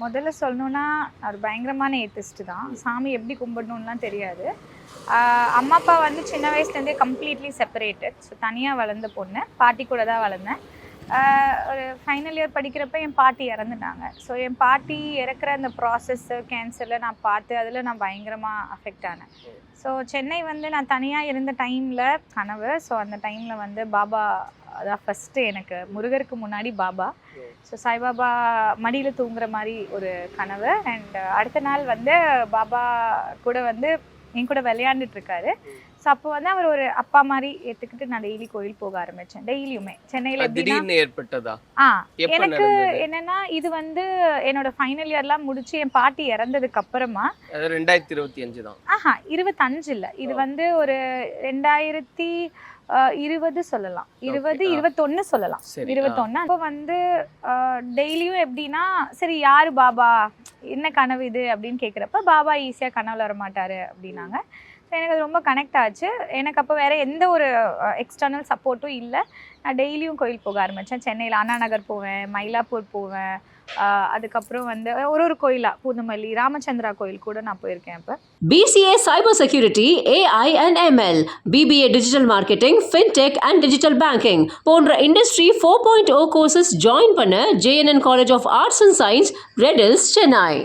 முதல்ல சொல்லணும்னா ஒரு பயங்கரமான ஏத்திஸ்ட் தான். சாமி எப்படி கும்பிடணும்லாம் தெரியாது. அம்மா அப்பா வந்து சின்ன வயசுலேருந்தே கம்ப்ளீட்லி செப்பரேட்டட். ஸோ தனியாக வளர்ந்த பொண்ணு. பாட்டி கூட தான் வளர்ந்தேன். ஒரு ஃபைனல் இயர் படிக்கிறப்ப என் பாட்டி இறந்துட்டாங்க. ஸோ என் பாட்டி இறக்குற அந்த ப்ராசஸ்ஸு கேன்சரில் நான் பார்த்து அதில் நான் பயங்கரமாக அஃபெக்ட் ஆனேன். ஸோ சென்னை வந்து நான் தனியாக இருந்த டைமில் கனவு. ஸோ அந்த டைமில் வந்து பாபா அதான் ஃபஸ்ட்டு எனக்கு முருகருக்கு முன்னாடி பாபா. ஸோ சாய்பாபா மடியில் தூங்குற மாதிரி ஒரு கனவு. அண்ட் அடுத்த நாள் வந்து பாபா கூட வந்து என் கூட விளையாண்டுட்ருக்காரு. ஸோ அப்போ வந்து அவர் ஒரு அப்பா மாதிரி ஏற்றுக்கிட்டு நான் டெய்லி கோயில் போக ஆரம்பித்தேன். டெய்லியுமே சென்னையில் திடீர்னு ஏற்பட்டதா? எனக்கு என்னன்னா இது வந்து என்னோட ஃபைனல் இயர்லாம் முடிச்சு என் பாட்டி இறந்ததுக்கு அப்புறமா 2025 தான். 25 இல்லை, இது வந்து ஒரு 2020 சொல்லலாம், 21 சொல்லலாம், 21. அப்போ வந்து டெய்லியும் எப்படின்னா சரி யாரு பாபா, என்ன கனவு இது அப்படின்னு கேட்குறப்ப பாபா ஈஸியாக கனவுல வர மாட்டாரு அப்படின்னாங்க. ஸோ எனக்கு அது ரொம்ப கனெக்ட் ஆச்சு. எனக்கு அப்போ வேறு எந்த ஒரு எக்ஸ்டர்னல் சப்போர்ட்டும் இல்லை. நான் டெய்லியும் கோயில் போக ஆரம்பித்தேன். சென்னையில் அண்ணா நகர் போவேன், மயிலாப்பூர் போவேன். அதுக்கப்புறம் வந்து ஒரு கோயிலாக பூந்தமல்லி ராமச்சந்திரா கோயில் கூட நான் போயிருக்கேன். இப்போ BCA Cyber Security, AI and ML, BBA Digital Marketing, FinTech and Digital Banking போன்ற இண்டஸ்ட்ரி 4.0 கோர்சஸ் ஜாயின் பண்ண JNN College of Arts and Science, Red Hills, Chennai.